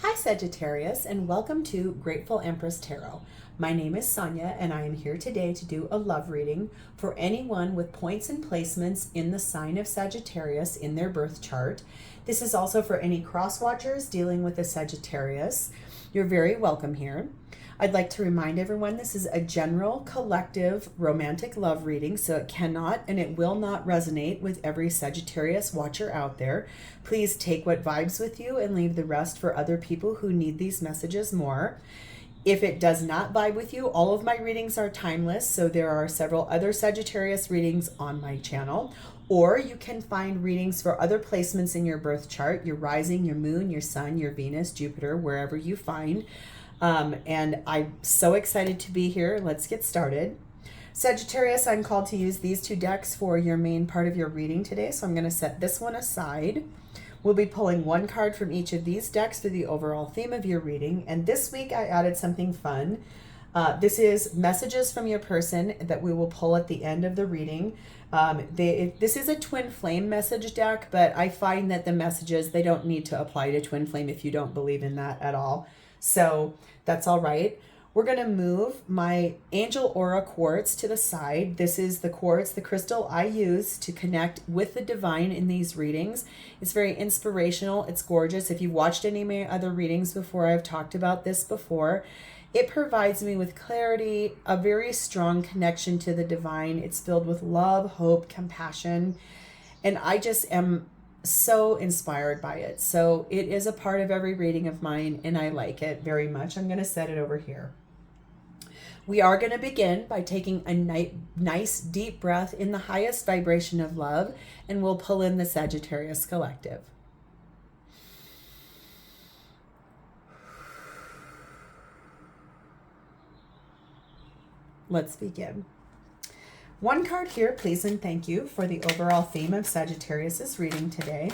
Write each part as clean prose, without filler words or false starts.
Hi Sagittarius, and welcome to Grateful Empress Tarot. My name is Sonia and I am here today to do a love reading for anyone with points and placements in the sign of Sagittarius in their birth chart. This is also for any cross watchers dealing with a Sagittarius. You're very welcome here. I'd like to remind everyone this is a general collective romantic love reading, so it cannot and it will not resonate with every Sagittarius watcher out there. Please take what vibes with you and leave the rest for other people who need these messages more. If it does not vibe with you, all of my readings are timeless, so there are several other Sagittarius readings on my channel. Or you can find readings for other placements in your birth chart, your rising, your moon, your sun, your Venus, Jupiter, wherever you find. And I'm so excited to be here. Let's get started. Sagittarius, I'm called to use these two decks for your main part of your reading today, so I'm going to set this one aside. We'll be pulling one card from each of these decks for the overall theme of your reading, and this week I added something fun. This is messages from your person that we will pull at the end of the reading. This is a twin flame message deck, but I find that the messages, they don't need to apply to twin flame if you don't believe in that at all. So that's all right. We're going to move my Angel Aura Quartz to the side. This is the quartz, the crystal I use to connect with the divine in these readings. It's very inspirational. It's gorgeous. If you've watched any of my other readings before, I've talked about this before. It provides me with clarity, a very strong connection to the divine. It's filled with love, hope, compassion, and I just am so inspired by it. So it is a part of every reading of mine, and I like it very much. I'm going to set it over here. We are going to begin by taking a nice deep breath in the highest vibration of love, and we'll pull in the Sagittarius Collective. Let's begin. One card here, please and thank you, for the overall theme of Sagittarius's reading today.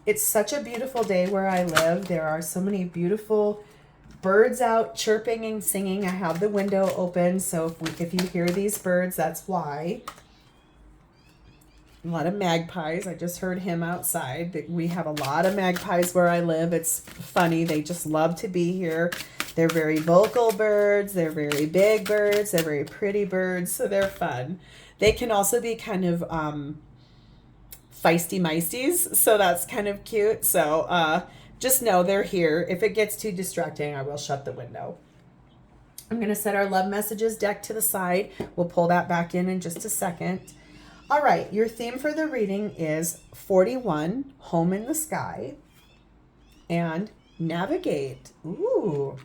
It's such a beautiful day where I live. There are so many beautiful birds out chirping and singing. I have the window open, so if you hear these birds, that's why. A lot of magpies. I just heard him outside. We have a lot of magpies where I live. It's funny. They just love to be here. They're very vocal birds. They're very big birds. They're very pretty birds. So they're fun. They can also be kind of feisty meisties. So that's kind of cute. So just know they're here. If it gets too distracting, I will shut the window. I'm going to set our love messages deck to the side. We'll pull that back in just a second. All right. Your theme for the reading is 41, Home in the Sky, and Navigate. Ooh.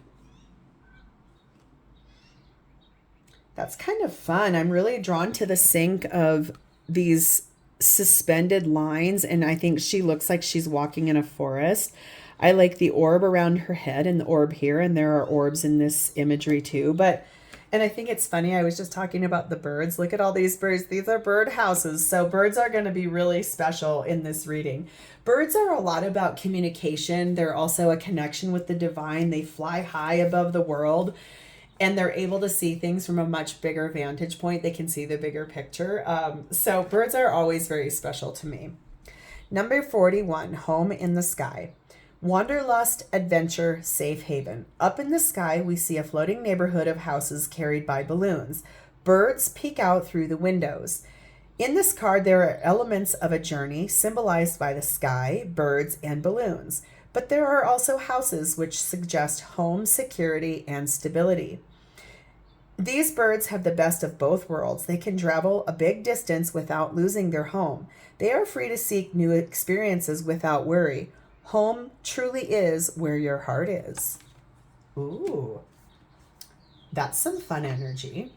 That's kind of fun. I'm really drawn to the sync of these suspended lines, and I think she looks like she's walking in a forest. I like the orb around her head and the orb here, and there are orbs in this imagery too. And I think it's funny, I was just talking about the birds. Look at all these birds. These are bird houses. So birds are going to be really special in this reading. Birds are a lot about communication. They're also a connection with the divine. They fly high above the world, and they're able to see things from a much bigger vantage point. They can see the bigger picture. So birds are always very special to me. Number 41, Home in the Sky. Wanderlust, adventure, safe haven. Up in the sky, we see a floating neighborhood of houses carried by balloons. Birds peek out through the windows. In this card, there are elements of a journey symbolized by the sky, birds, and balloons. But there are also houses which suggest home, security, and stability. These birds have the best of both worlds. They can travel a big distance without losing their home. They are free to seek new experiences without worry. Home truly is where your heart is. Ooh, that's some fun energy.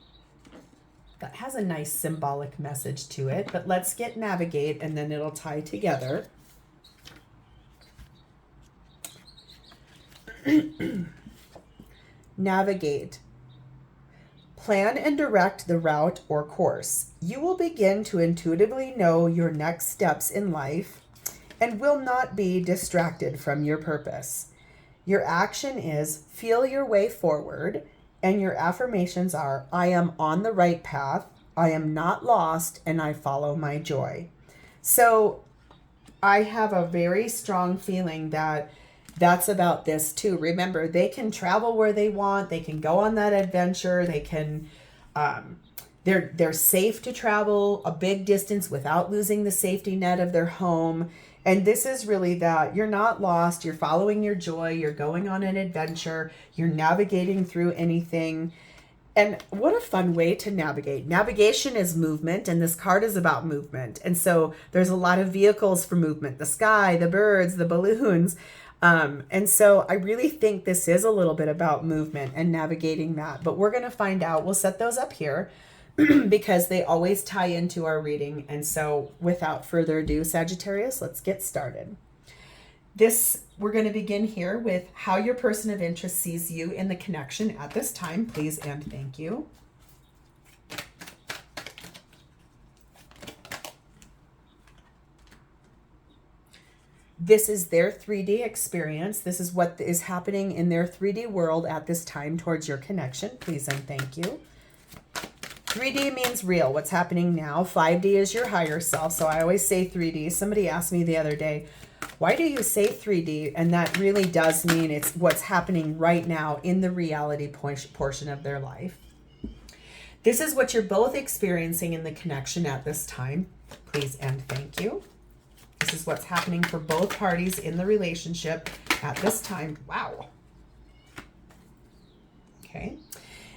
That has a nice symbolic message to it, but let's get Navigate and then it'll tie together. Navigate. Plan and direct the route or course. You will begin to intuitively know your next steps in life and will not be distracted from your purpose. Your action is feel your way forward, and your affirmations are, I am on the right path, I am not lost, and I follow my joy. So I have a very strong feeling that That's about this too. Remember, they can travel where they want. They can go on that adventure. They can, they're safe to travel a big distance without losing the safety net of their home. And this is really that you're not lost. You're following your joy. You're going on an adventure. You're navigating through anything. And what a fun way to navigate. Navigation is movement, and this card is about movement. And so there's a lot of vehicles for movement, the sky, the birds, the balloons. And so I really think this is a little bit about movement and navigating that. But we're going to find out. We'll set those up here because they always tie into our reading. And so without further ado, Sagittarius, let's get started. We're going to begin here with how your person of interest sees you in the connection at this time. Please and thank you. This is their 3D experience. This is what is happening in their 3D world at this time towards your connection. Please and thank you. 3D means real, what's happening now. 5D is your higher self. So I always say 3D. Somebody asked me the other day, why do you say 3D? And that really does mean it's what's happening right now in the reality portion of their life. This is what you're both experiencing in the connection at this time. Please and thank you. This is what's happening for both parties in the relationship at this time. Wow. Okay.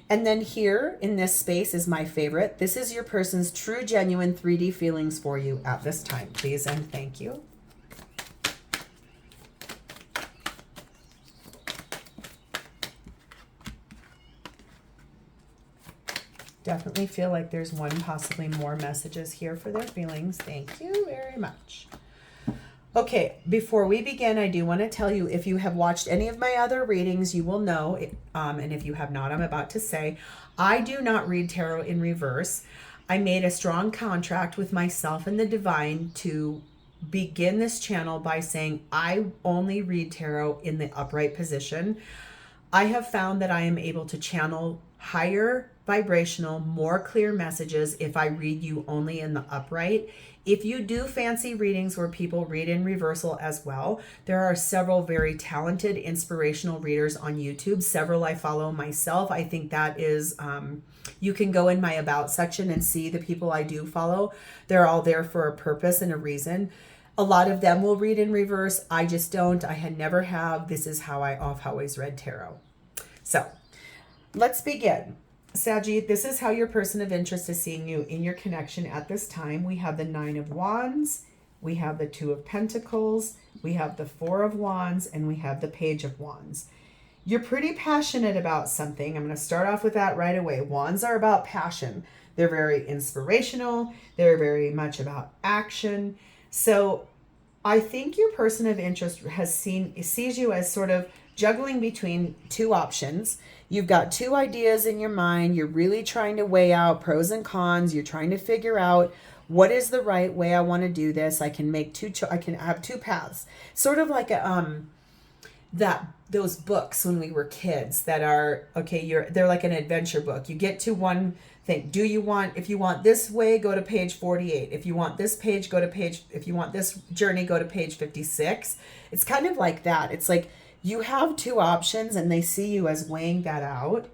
And then here in this space is my favorite. This is your person's true, genuine 3D feelings for you at this time. Please and thank you. Definitely feel like there's one, possibly more messages here for their feelings. Thank you very much. Okay, before we begin, I do want to tell you, if you have watched any of my other readings, you will know, and if you have not, I'm about to say, I do not read tarot in reverse. I made a strong contract with myself and the divine to begin this channel by saying I only read tarot in the upright position. I have found that I am able to channel higher vibrational, more clear messages if I read you only in the upright. If you do fancy readings where people read in reversal as well, there are several very talented, inspirational readers on YouTube. Several I follow myself. I think that is, you can go in my About section and see the people I do follow. They're all there for a purpose and a reason. A lot of them will read in reverse. I just don't. I had never have. This is how I've always read tarot. So let's begin. Saggy, this is how your person of interest is seeing you in your connection at this time. We have the 9 of Wands, we have the 2 of Pentacles, we have the 4 of Wands, and we have the Page of Wands. You're pretty passionate about something. I'm going to start off with that right away. Wands are about passion. They're very inspirational. They're very much about action. So I think your person of interest sees you as sort of juggling between two options. You've got two ideas in your mind. You're really trying to weigh out pros and cons. You're trying to figure out what is the right way I want to do this. I can make I can have two paths. Sort of like those books when we were kids that are, okay, they're like an adventure book. You get to one thing. If you want this way, go to page 48. If you want this page, if you want this journey, go to page 56. It's kind of like that. It's like, you have two options and they see you as weighing that out.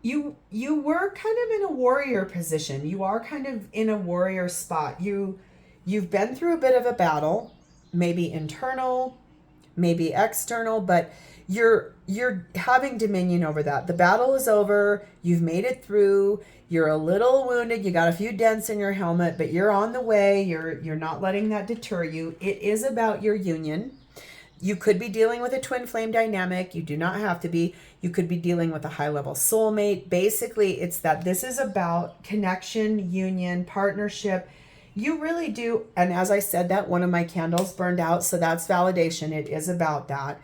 You were kind of in a warrior position. You are kind of in a warrior spot. You've been through a bit of a battle, maybe internal, maybe external, but you're having dominion over that. The battle is over. You've made it through. You're a little wounded. You got a few dents in your helmet, but you're on the way. You're not letting that deter you. It is about your union. You could be dealing with a twin flame dynamic. You do not have to be. You could be dealing with a high-level soulmate. Basically, it's that this is about connection, union, partnership. You really do. And as I said that, one of my candles burned out, so that's validation. It is about that.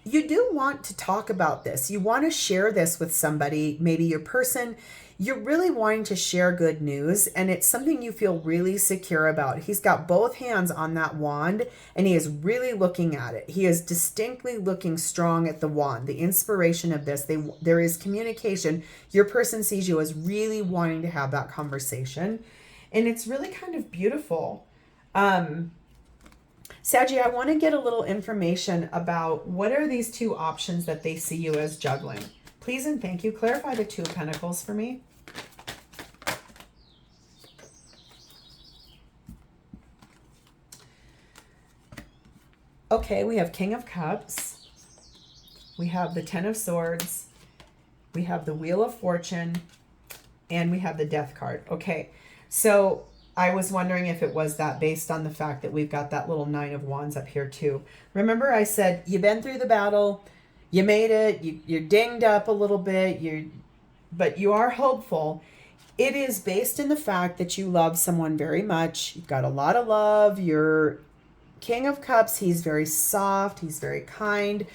You do want to talk about this. You want to share this with somebody, maybe your person. You're really wanting to share good news, and it's something you feel really secure about. He's got both hands on that wand, and he is really looking at it. He is distinctly looking strong at the wand, the inspiration of this. There is communication. Your person sees you as really wanting to have that conversation, and it's really kind of beautiful. Saggy, I want to get a little information about what are these two options that they see you as juggling. Please and thank you. Clarify the Two of Pentacles for me. Okay, we have King of Cups. We have the Ten of Swords. We have the Wheel of Fortune. And we have the Death card. Okay, so I was wondering if it was that based on the fact that we've got that little Nine of Wands up here too. Remember I said you've been through the battle. You made it. You're dinged up a little bit. But you are hopeful. It is based in the fact that you love someone very much. You've got a lot of love. You're King of Cups. He's very soft. He's very kind.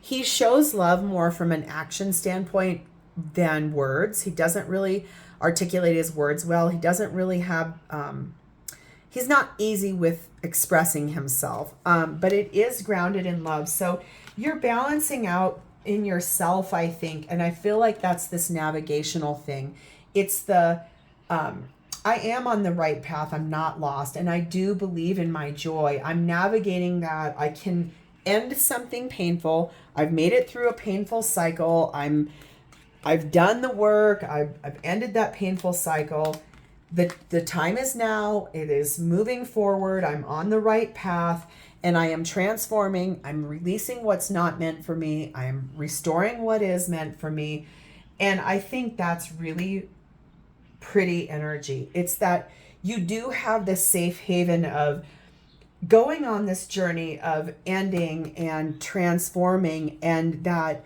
He shows love more from an action standpoint than words. He doesn't really articulate his words well. He doesn't really have, he's not easy with expressing himself, but it is grounded in love. So you're balancing out in yourself, I think, and I feel like that's this navigational thing. It's the, I am on the right path. I'm not lost. And I do believe in my joy. I'm navigating that. I can end something painful. I've made it through a painful cycle. I've done the work. I've ended that painful cycle. The time is now. It is moving forward. I'm on the right path and I am transforming. I'm releasing what's not meant for me. I am restoring what is meant for me. And I think that's really pretty energy. It's that you do have this safe haven of going on this journey of ending and transforming, and that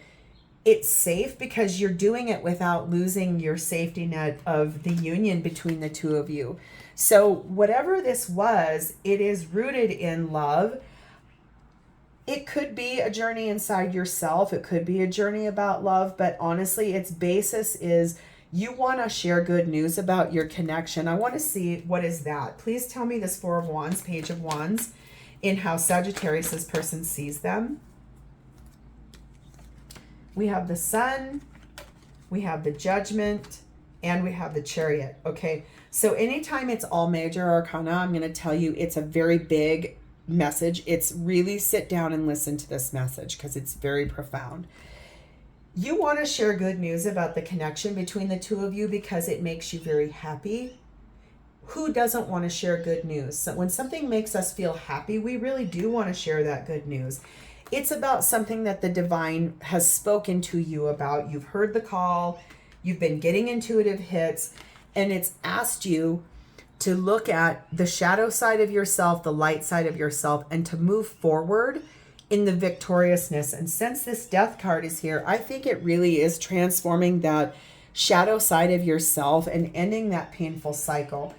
it's safe because you're doing it without losing your safety net of the union between the two of you. So whatever this was, it is rooted in love. It could be a journey inside yourself. It could be a journey about love, but honestly, its basis is you want to share good news about your connection. I want to see what is that. Please tell me this Four of Wands, Page of Wands, in how Sagittarius' person sees them. We have the Sun, we have the Judgment, and we have the Chariot. Okay, so anytime it's all major arcana, I'm going to tell you it's a very big message. It's really sit down and listen to this message because it's very profound. You want to share good news about the connection between the two of you because it makes you very happy. Who doesn't want to share good news? So when something makes us feel happy, we really do want to share that good news. It's about something that the divine has spoken to you about. You've heard the call, you've been getting intuitive hits, and it's asked you to look at the shadow side of yourself, the light side of yourself, and to move forward in the victoriousness. And since this Death card is here, I think it really is transforming that shadow side of yourself and ending that painful cycle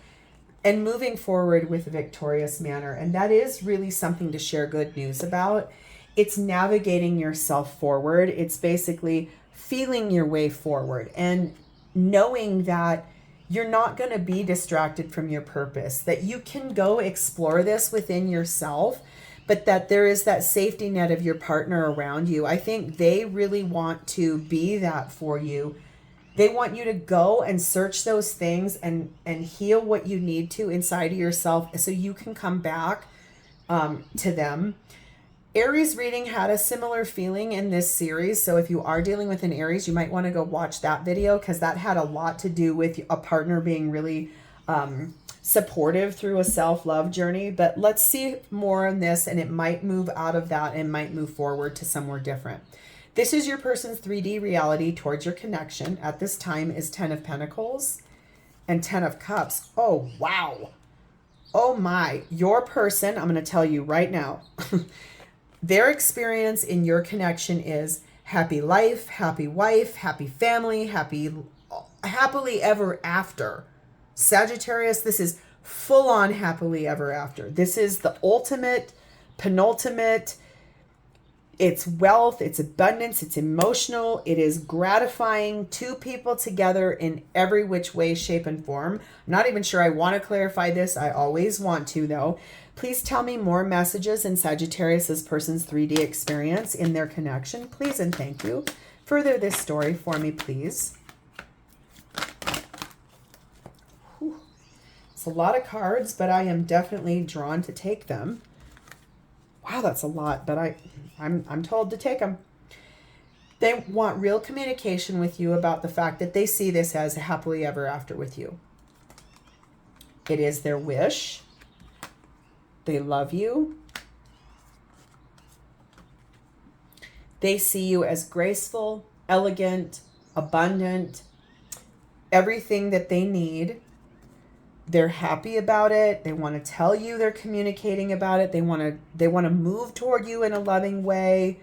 and moving forward with a victorious manner. And that is really something to share good news about. It's navigating yourself forward. It's basically feeling your way forward and knowing that you're not going to be distracted from your purpose, that you can go explore this within yourself, but that there is that safety net of your partner around you. I think they really want to be that for you. They want you to go and search those things and heal what you need to inside of yourself so you can come back to them. Aries reading had a similar feeling in this series. So if you are dealing with an Aries, you might want to go watch that video because that had a lot to do with a partner being really supportive through a self-love journey. But let's see more on this, and it might move out of that and might move forward to somewhere different. This is your person's 3D reality towards your connection. At this time is 10 of Pentacles and 10 of Cups. Oh, wow. Oh my, your person, I'm going to tell you right now, their experience in your connection is happy life, happy wife, happy family, happily ever after. Sagittarius, this is full on happily ever after. This is the ultimate, penultimate. It's wealth, it's abundance, it's emotional, it is gratifying. Two people together in every which way, shape, and form. I'm not even sure I want to clarify this. I always want to, though. Please tell me more messages in Sagittarius' person's 3D experience in their connection. Please and thank you. Further this story for me, please. Whew. It's a lot of cards, but I am definitely drawn to take them. Wow, that's a lot, but I'm told to take them. They want real communication with you about the fact that they see this as a happily ever after with you. It is their wish. They love you. They see you as graceful, elegant, abundant, everything that they need. They're happy about it. They want to tell you they're communicating about it. They want to move toward you in a loving way.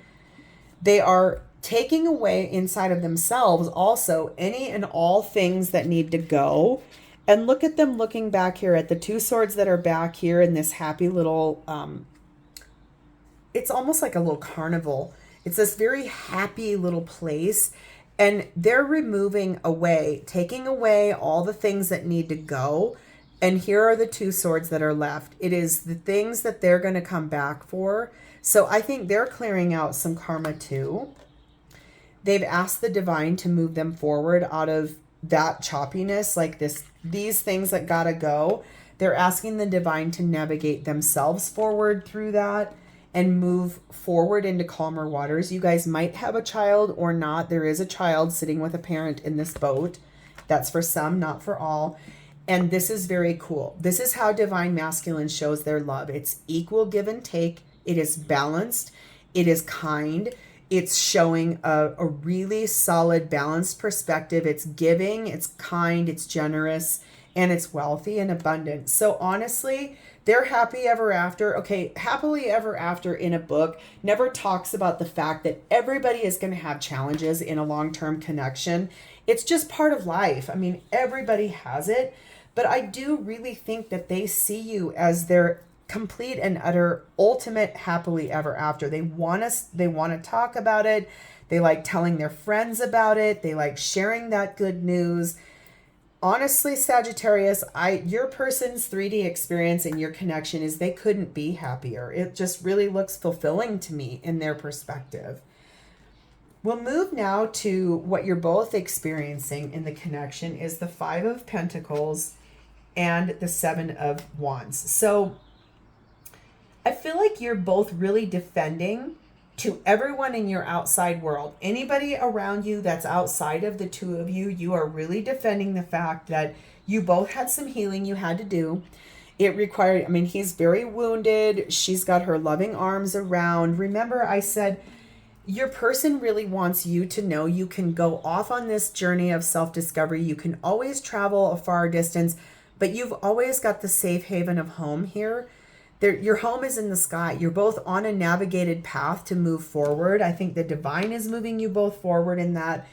They are taking away inside of themselves also any and all things that need to go. And look at them looking back here at the two swords that are back here in this happy little, it's almost like a little carnival. It's this very happy little place. And they're removing away, taking away all the things that need to go. And here are the two swords that are left. It is the things that they're going to come back for. So I think they're clearing out some karma too. They've asked the divine to move them forward out of that choppiness, like these things that gotta go. They're asking the divine to navigate themselves forward through that and move forward into calmer waters. You guys might have a child or not. There is a child sitting with a parent in this boat. That's for some, not for all. And this is very cool. This is how divine masculine shows their love. It's equal give and take. It is balanced. It is kind. It's showing a really solid, balanced perspective. It's giving, it's kind, it's generous, and it's wealthy and abundant. So honestly, they're happy ever after. Okay, happily ever after in a book never talks about the fact that everybody is going to have challenges in a long-term connection. It's just part of life. I mean, everybody has it. But I do really think that they see you as their complete and utter ultimate happily ever after. They want to talk about it. They like telling their friends about it. They like sharing that good news. Honestly, Sagittarius, your person's 3D experience and your connection is they couldn't be happier. It just really looks fulfilling to me in their perspective. We'll move now to what you're both experiencing in the connection is the 5 of Pentacles and the 7 of Wands. So I feel like you're both really defending to everyone in your outside world. Anybody around you that's outside of the two of you, you are really defending the fact that you both had some healing you had to do. It required, I mean, he's very wounded. She's got her loving arms around. Remember, I said, your person really wants you to know you can go off on this journey of self-discovery. You can always travel a far distance, but you've always got the safe haven of home here. Your home is in the sky. You're both on a navigated path to move forward. I think the divine is moving you both forward in that.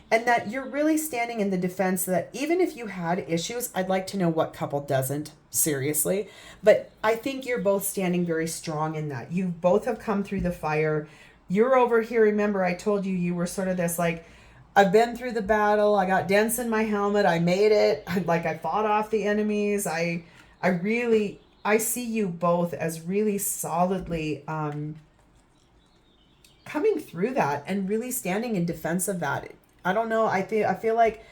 And that you're really standing in the defense that even if you had issues, I'd like to know what couple doesn't, seriously. But I think you're both standing very strong in that. You both have come through the fire. You're over here. Remember, I told you were sort of this like, I've been through the battle. I got dents in my helmet. I made it. Like I fought off the enemies. I see you both as really solidly coming through that and really standing in defense of that. I don't know. I feel like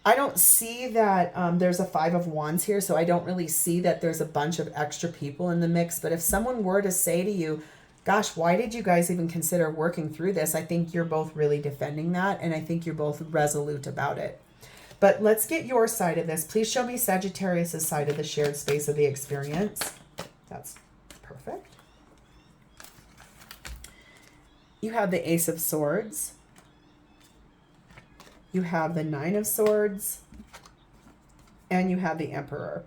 I don't see that there's a 5 of Wands here, so I don't really see that there's a bunch of extra people in the mix. But if someone were to say to you, gosh, why did you guys even consider working through this? I think you're both really defending that, and I think you're both resolute about it. But let's get your side of this. Please show me Sagittarius' side of the shared space of the experience. That's perfect. You have the Ace of Swords. You have the 9 of Swords. And you have the Emperor.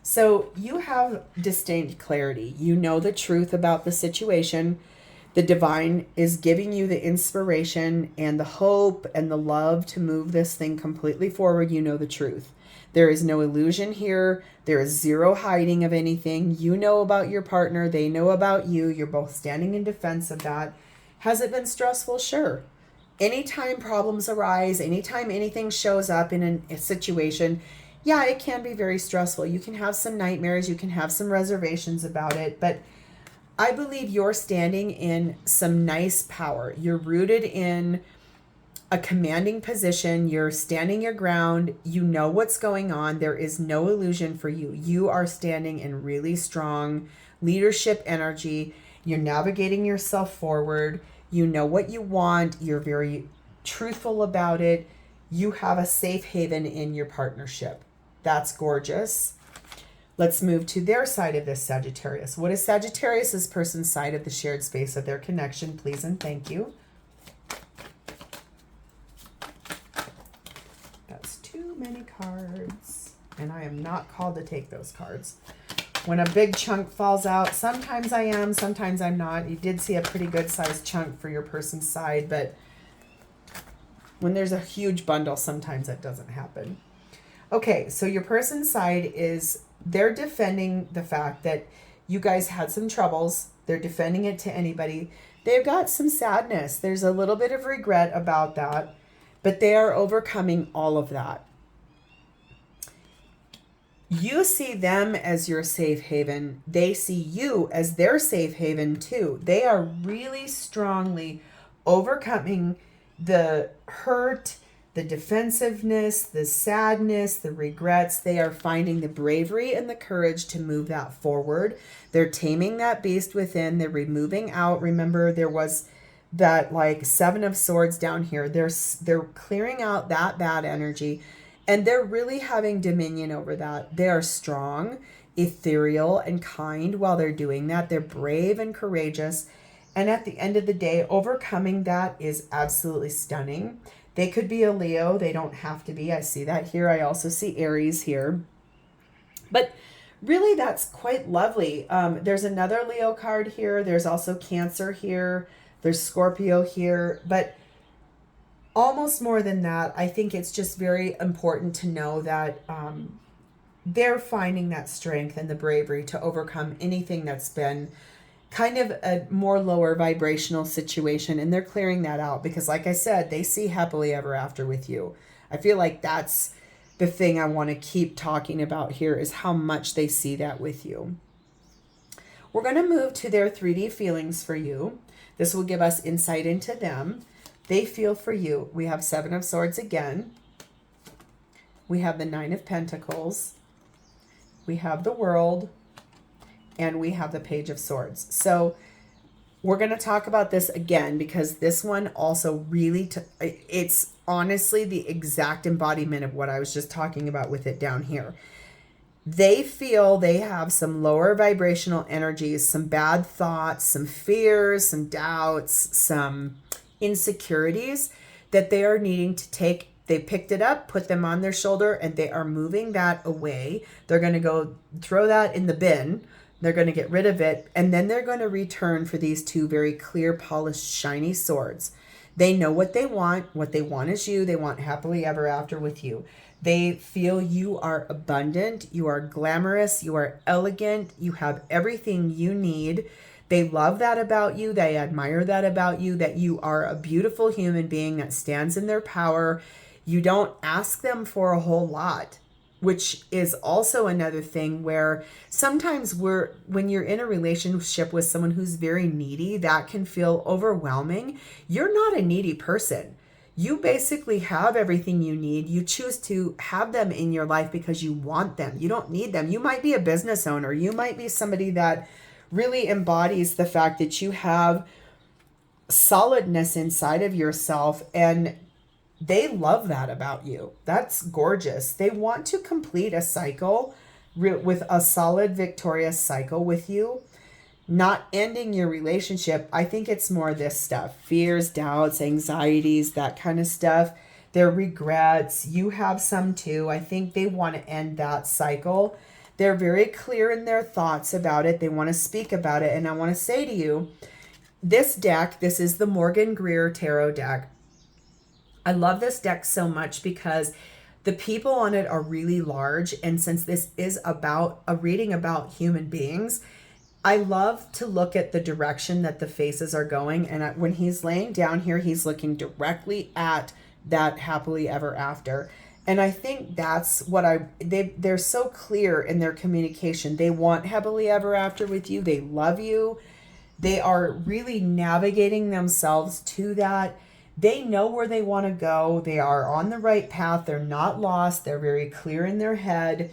So you have distinct clarity. You know the truth about the situation. The divine is giving you the inspiration and the hope and the love to move this thing completely forward. You know the truth. There is no illusion here. There is zero hiding of anything. You know about your partner. They know about you. You're both standing in defense of that. Has it been stressful? Sure. Anytime problems arise, anytime anything shows up in a situation, yeah, it can be very stressful. You can have some nightmares. You can have some reservations about it. But I believe you're standing in some nice power. You're rooted in a commanding position. You're standing your ground. You know what's going on. There is no illusion for you. You are standing in really strong leadership energy. You're navigating yourself forward. You know what you want. You're very truthful about it. You have a safe haven in your partnership. That's gorgeous. Let's move to their side of this Sagittarius. What is Sagittarius's person's side of the shared space of their connection, please and thank you? That's too many cards. And I am not called to take those cards. When a big chunk falls out, sometimes I am, sometimes I'm not. You did see a pretty good sized chunk for your person's side, but when there's a huge bundle, sometimes that doesn't happen. Okay, so your person's side is, they're defending the fact that you guys had some troubles. They're defending it to anybody. They've got some sadness. There's a little bit of regret about that, but they are overcoming all of that. You see them as your safe haven. They see you as their safe haven too. They are really strongly overcoming the hurt, the defensiveness, the sadness, the regrets. They are finding the bravery and the courage to move that forward. They're taming that beast within. They're removing out. Remember, there was that like 7 of Swords down here. They're clearing out that bad energy, and they're really having dominion over that. They are strong, ethereal, and kind while they're doing that. They're brave and courageous. And at the end of the day, overcoming that is absolutely stunning. They could be a Leo. They don't have to be. I see that here. I also see Aries here. But really, that's quite lovely. There's another Leo card here. There's also Cancer here. There's Scorpio here. But almost more than that, I think it's just very important to know that they're finding that strength and the bravery to overcome anything that's been kind of a more lower vibrational situation, and they're clearing that out because, like I said, they see happily ever after with you. I feel like that's the thing I want to keep talking about here, is how much they see that with you. We're going to move to their 3D feelings for you. This will give us insight into them. They feel for you. We have 7 of Swords again. We have the 9 of Pentacles. We have the World. And we have the Page of Swords. So we're going to talk about this again because this one also really, it's honestly the exact embodiment of what I was just talking about with it down here. They feel they have some lower vibrational energies, some bad thoughts, some fears, some doubts, some insecurities that they are needing to take. They picked it up, put them on their shoulder, and they are moving that away. They're going to go throw that in the bin. They're going to get rid of it, and then they're going to return for these 2 very clear, polished, shiny swords. They know what they want. What they want is you. They want happily ever after with you. They feel you are abundant. You are glamorous. You are elegant. You have everything you need. They love that about you. They admire that about you, that you are a beautiful human being that stands in their power. You don't ask them for a whole lot, which is also another thing where sometimes when you're in a relationship with someone who's very needy, that can feel overwhelming. You're not a needy person. You basically have everything you need. You choose to have them in your life because you want them. You don't need them. You might be a business owner. You might be somebody that really embodies the fact that you have solidness inside of yourself, and they love that about you. That's gorgeous. They want to complete a cycle with a solid, victorious cycle with you, not ending your relationship. I think it's more this stuff: fears, doubts, anxieties, that kind of stuff. Their regrets. You have some too. I think they want to end that cycle. They're very clear in their thoughts about it. They want to speak about it. And I want to say to you, this deck, this is the Morgan-Greer Tarot deck. I love this deck so much because the people on it are really large. And since this is about a reading about human beings, I love to look at the direction that the faces are going. And when he's laying down here, he's looking directly at that happily ever after. And I think that's what they're so clear in their communication. They want happily ever after with you. They love you. They are really navigating themselves to that. They know where they want to go. They are on the right path. They're not lost. They're very clear in their head.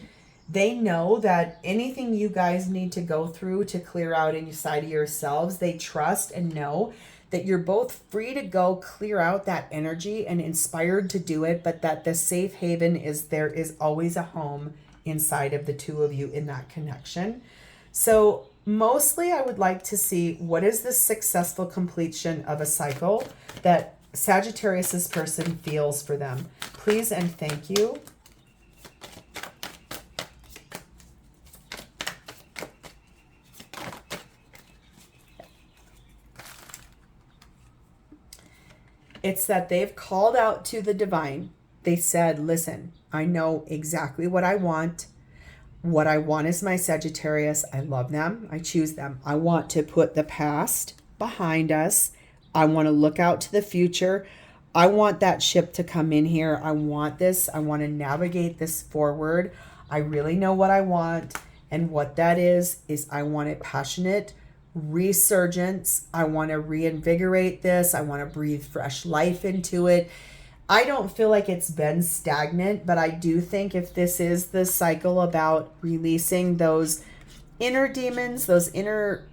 They know that anything you guys need to go through to clear out inside of yourselves, they trust and know that you're both free to go clear out that energy and inspired to do it, but that the safe haven is there is always a home inside of the two of you in that connection. So mostly I would like to see what is the successful completion of a cycle that Sagittarius's person feels for them. Please and thank you. It's that they've called out to the divine. They said, listen, I know exactly what I want. What I want is my Sagittarius. I love them. I choose them. I want to put the past behind us. I want to look out to the future. I want that ship to come in here. I want this. I want to navigate this forward. I really know what I want. And what that is I want it passionate, resurgence. I want to reinvigorate this. I want to breathe fresh life into it. I don't feel like it's been stagnant, but I do think if this is the cycle about releasing those inner demons, those inner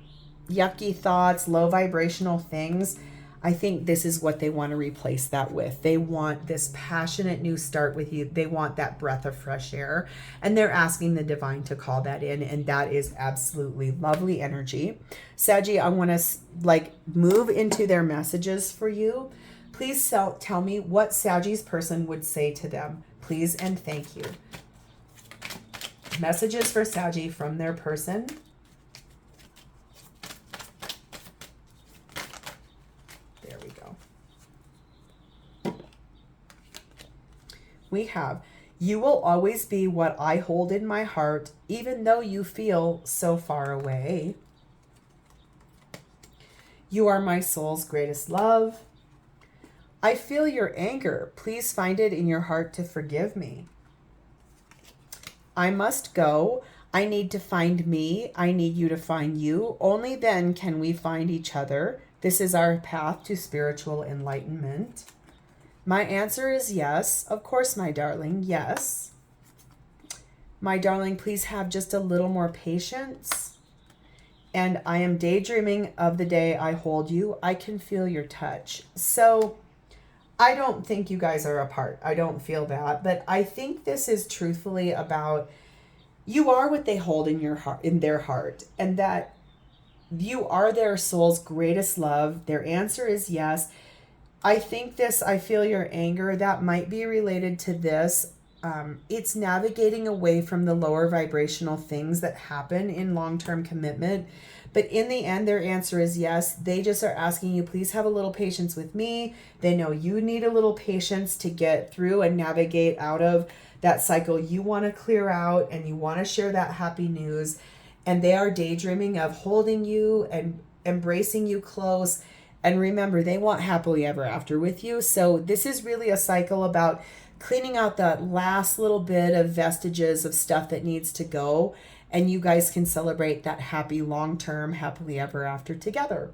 yucky thoughts, low vibrational things, I think this is what they want to replace that with. They want this passionate new start with you. They want that breath of fresh air, and they're asking the divine to call that in, and that is absolutely lovely energy. Saggy, I want to move into their messages for you. Please tell me what Saggy's person would say to them. Please and thank you. Messages for Saggy from their person. There we go. We have, you will always be what I hold in my heart, even though you feel so far away. You are my soul's greatest love. I feel your anger. Please find it in your heart to forgive me. I must go. I need to find me. I need you to find you. Only then can we find each other. This is our path to spiritual enlightenment. My answer is yes. Of course, my darling, yes. My darling, please have just a little more patience. And I am daydreaming of the day I hold you. I can feel your touch. So I don't think you guys are apart. I don't feel that. But I think this is truthfully about you are what they hold in your heart, in their heart, and that you are their soul's greatest love. Their answer is yes. I think this, I feel your anger, that might be related to this. It's navigating away from the lower vibrational things that happen in long-term commitment. But in the end, their answer is yes. They just are asking you, please have a little patience with me. They know you need a little patience to get through and navigate out of that cycle you want to clear out, and you want to share that happy news. And they are daydreaming of holding you and embracing you close. And remember, they want happily ever after with you. So this is really a cycle about cleaning out that last little bit of vestiges of stuff that needs to go. And you guys can celebrate that happy long-term, happily ever after together.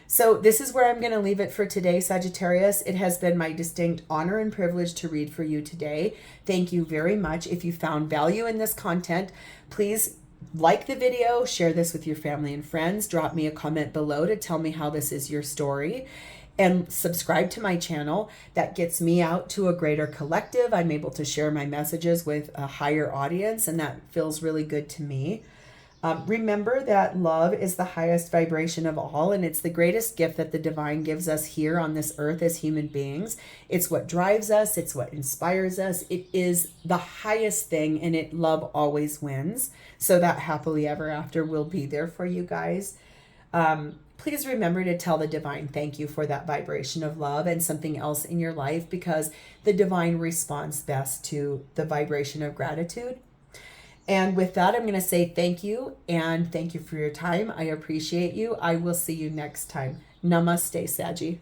So this is where I'm going to leave it for today, Sagittarius. It has been my distinct honor and privilege to read for you today. Thank you very much. If you found value in this content, please like the video, share this with your family and friends, drop me a comment below to tell me how this is your story, and subscribe to my channel. That gets me out to a greater collective. I'm able to share my messages with a higher audience, and that feels really good to me. Remember that love is the highest vibration of all, and it's the greatest gift that the divine gives us here on this earth as human beings. It's what drives us. It's what inspires us. It is the highest thing, and love always wins. So that happily ever after will be there for you guys. Please remember to tell the divine thank you for that vibration of love and something else in your life, because the divine responds best to the vibration of gratitude. And with that, I'm going to say thank you, and thank you for your time. I appreciate you. I will see you next time. Namaste, Saggy.